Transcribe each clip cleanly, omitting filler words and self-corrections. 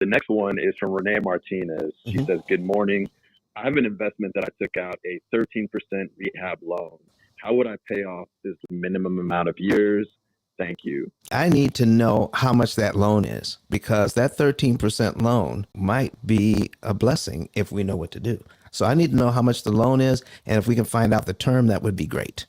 The next one is from Renee Martinez. She says, "Good morning. I have an investment that I took out a 13% rehab loan. How would I pay off this minimum amount of years? Thank you." I need to know how much that loan is, because that 13% loan might be a blessing if we know what to do. So I need to know how much the loan is, and if we can find out the term, that would be great.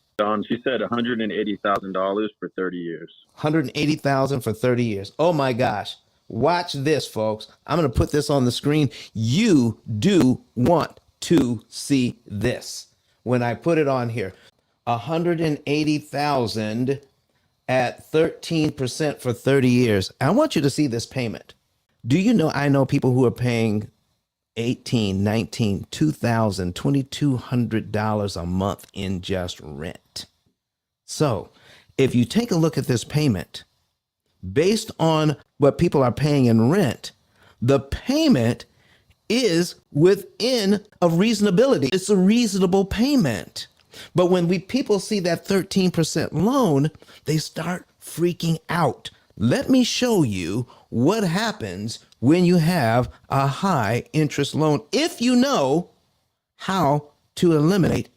She said $180,000 for 30 years. $180,000 for 30 years. Oh my gosh. Watch this, folks. I'm going to put this on the screen. You do want to see this when I put it on here. 180,000 at 13% for 30 years. I want you to see this payment. Do you know, I know people who are paying $18, $19, $2,000, $2,200 a month in just rent. So if you take a look at this payment, based on what people are paying in rent, the payment is within a reasonability. It's a reasonable payment. But when people see that 13% loan, they start freaking out. Let me show you what happens when you have a high interest loan, if you know how to eliminate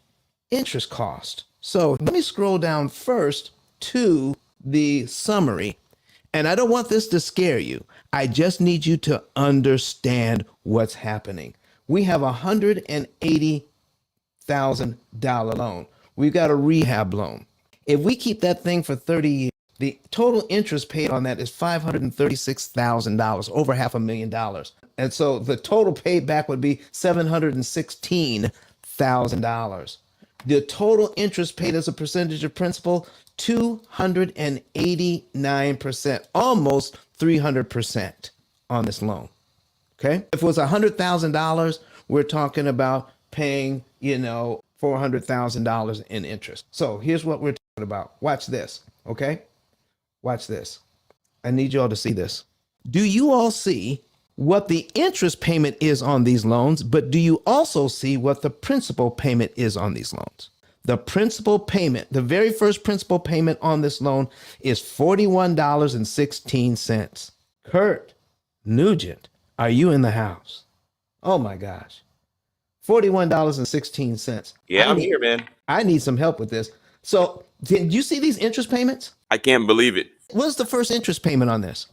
interest cost. So let me scroll down first to the summary. And I don't want this to scare you. I just need you to understand what's happening. We have a $180,000 loan. We've got a rehab loan. If we keep that thing for 30 years, the total interest paid on that is $536,000, over $500,000. And so the total paid back would be $716,000. The total interest paid as a percentage of principal, 289%, almost 300% on this loan. Okay. If it was $100,000, we're talking about paying, $400,000 in interest. So here's what we're talking about. Watch this. Okay. Watch this. I need you all to see this. Do you all see what the interest payment is on these loans, but do you also see what the principal payment is on these loans? The principal payment, the very first principal payment on this loan is $41.16. Kurt Nugent, are you in the house? Oh my gosh. $41.16. Yeah, I'm here, man. I need some help with this. So did you see these interest payments? I can't believe it. What's the first interest payment on this?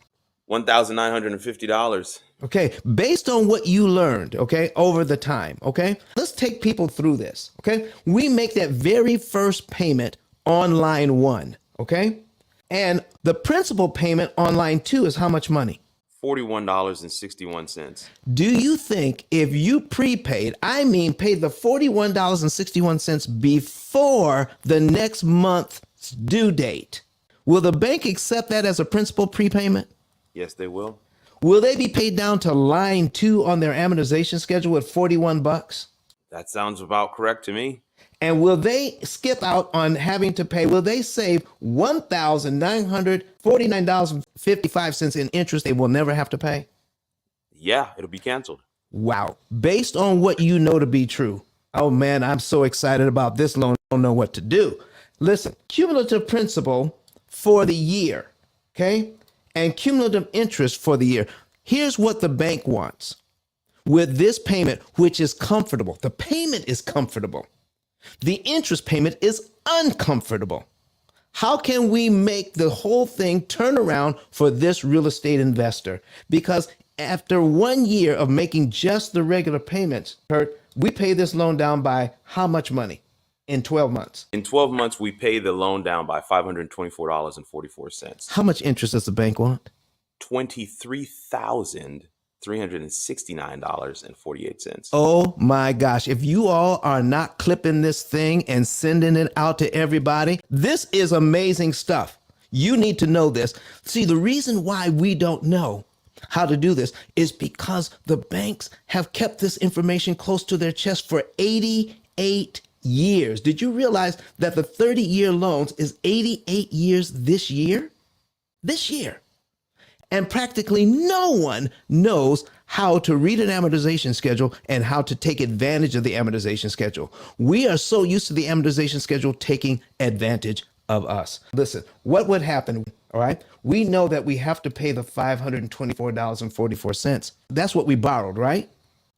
$1,950. Okay, based on what you learned, okay, over the time, okay, let's take people through this, okay? We make that very first payment on line 1, okay? And the principal payment on line 2 is how much money? $41.61. Do you think if you prepaid, paid the $41.61 before the next month's due date, will the bank accept that as a principal prepayment? Yes, they will. Will they be paid down to line 2 on their amortization schedule at $41? That sounds about correct to me. And will they skip out on having to pay? Will they save $1,949.55 in interest they will never have to pay? Yeah, it'll be canceled. Wow. Based on what you know to be true. Oh man, I'm so excited about this loan. I don't know what to do. Listen, cumulative principal for the year, okay? And cumulative interest for the year. Here's what the bank wants with this payment, which is comfortable. The payment is comfortable. The interest payment is uncomfortable. How can we make the whole thing turn around for this real estate investor? Because after 1 year of making just the regular payments, Kurt, we pay this loan down by how much money in 12 months? In 12 months, we pay the loan down by $524.44. How much interest does the bank want? $23,369.48. Oh my gosh. If you all are not clipping this thing and sending it out to everybody, this is amazing stuff. You need to know this. See, the reason why we don't know how to do this is because the banks have kept this information close to their chest for 88 years. Did you realize that the 30-year loans is 88 years this year? This year. And practically no one knows how to read an amortization schedule and how to take advantage of the amortization schedule. We are so used to the amortization schedule taking advantage of us. Listen, what would happen? All right. We know that we have to pay the $524.44. That's what we borrowed, right?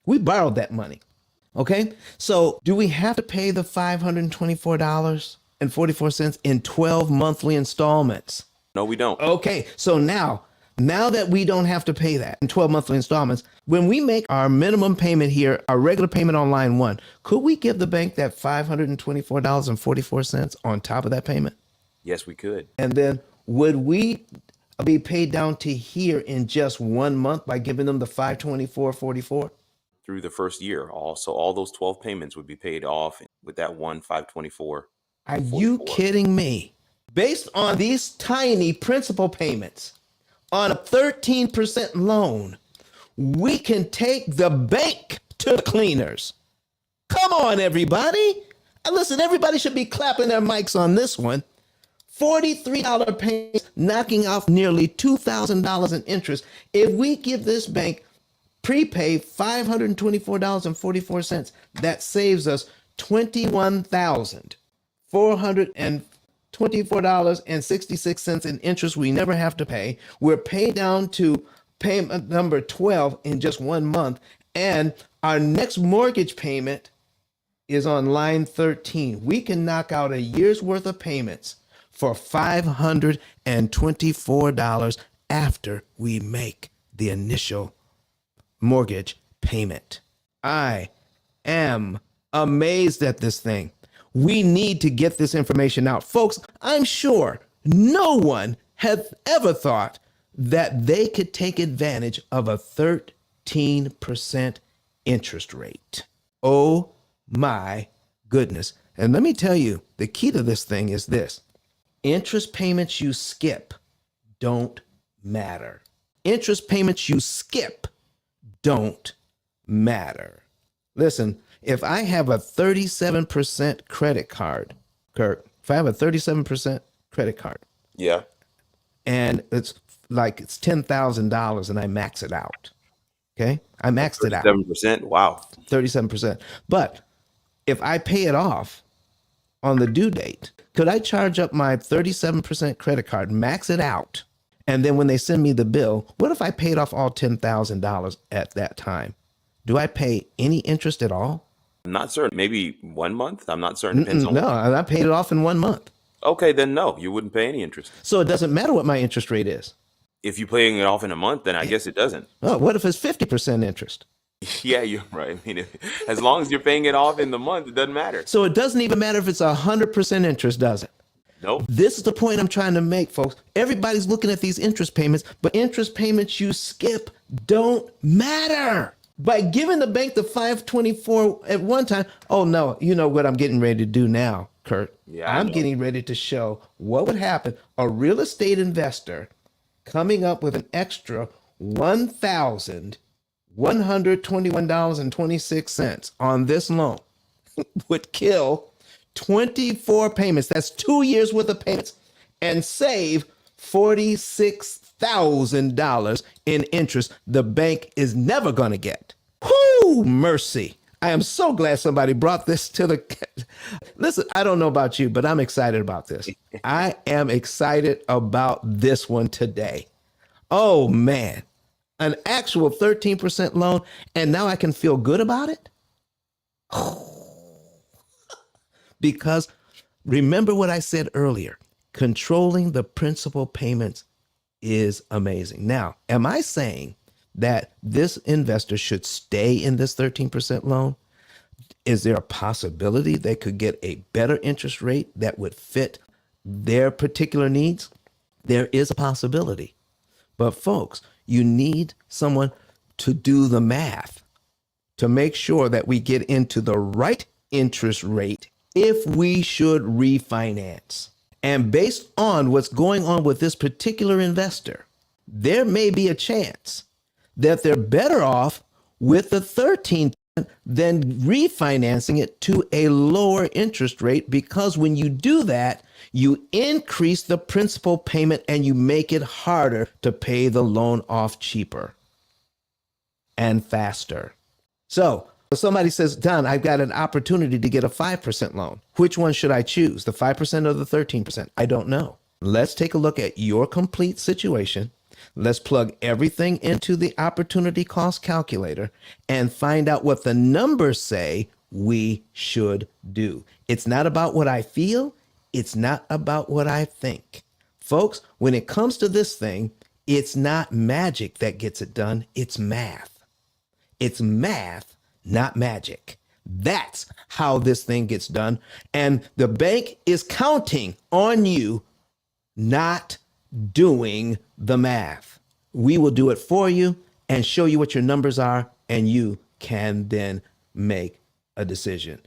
We borrowed that money. Okay. So do we have to pay the $524.44 in 12 monthly installments? No, we don't. Okay. So now that we don't have to pay that in 12 monthly installments, when we make our minimum payment here, our regular payment on line one, could we give the bank that $524.44 on top of that payment? Yes, we could. And then would we be paid down to here in just 1 month by giving them the 524.44? Through the first year, all those 12 payments would be paid off with that one 524. Are you kidding me? Based on these tiny principal payments on a 13% loan, we can take the bank to the cleaners. Come on, everybody. And listen, everybody should be clapping their mics on this one. $43 payments, knocking off nearly $2,000 in interest. If we give this bank prepaid $524.44, that saves us $21,424.66 in interest we never have to pay. We're paid down to payment number 12 in just 1 month. And our next mortgage payment is on line 13. We can knock out a year's worth of payments for $524 after we make the initial mortgage payment. I am amazed at this thing. We need to get this information out. Folks, I'm sure no one has ever thought that they could take advantage of a 13% interest rate. Oh my goodness. And let me tell you, the key to this thing is this. Interest payments you skip don't matter. Interest payments you skip don't matter. Listen, if I have a 37% credit card, Kirk, if I have a 37% credit card, Yeah. and it's $10,000 and I max it out. Okay? I maxed it out. 7%. Wow. 37%. But if I pay it off on the due date, could I charge up my 37% credit card, max it out, and then when they send me the bill, what if I paid off all $10,000 at that time? Do I pay any interest at all? I'm not certain. Maybe 1 month? I'm not certain. Depends on. No, I paid it off in 1 month. Okay, then no, you wouldn't pay any interest. So it doesn't matter what my interest rate is. If you're paying it off in a month, then I guess it doesn't. Oh, what if it's 50% interest? Yeah, you're right. I mean, as long as you're paying it off in the month, it doesn't matter. So it doesn't even matter if it's 100% interest, does it? Nope. This is the point I'm trying to make, folks. Everybody's looking at these interest payments, but interest payments you skip don't matter. By giving the bank the 524 at one time, oh no, you know what I'm getting ready to do now, Kurt? Yeah, I'm getting ready to show what would happen. A real estate investor coming up with an extra $1,121.26 on this loan would kill 24 payments. That's 2 years worth of payments and save $46,000 in interest the bank is never going to get. Whoo, mercy. I am so glad somebody brought this to the... Listen, I don't know about you, but I'm excited about this. I am excited about this one today. Oh, man. An actual 13% loan, and now I can feel good about it? Because remember what I said earlier, controlling the principal payments is amazing. Now, am I saying that this investor should stay in this 13% loan? Is there a possibility they could get a better interest rate that would fit their particular needs? There is a possibility. But folks, you need someone to do the math to make sure that we get into the right interest rate if we should refinance. And based on what's going on with this particular investor, there may be a chance that they're better off with the 13% than refinancing it to a lower interest rate, because when you do that, you increase the principal payment and you make it harder to pay the loan off cheaper and faster. So somebody says, Don, I've got an opportunity to get a 5% loan. Which one should I choose, the 5% or the 13%? I don't know. Let's take a look at your complete situation. Let's plug everything into the opportunity cost calculator and find out what the numbers say we should do. It's not about what I feel. It's not about what I think. Folks, when it comes to this thing, it's not magic that gets it done. It's math. It's math, not magic. That's how this thing gets done. And the bank is counting on you not doing the math. We will do it for you and show you what your numbers are, and you can then make a decision.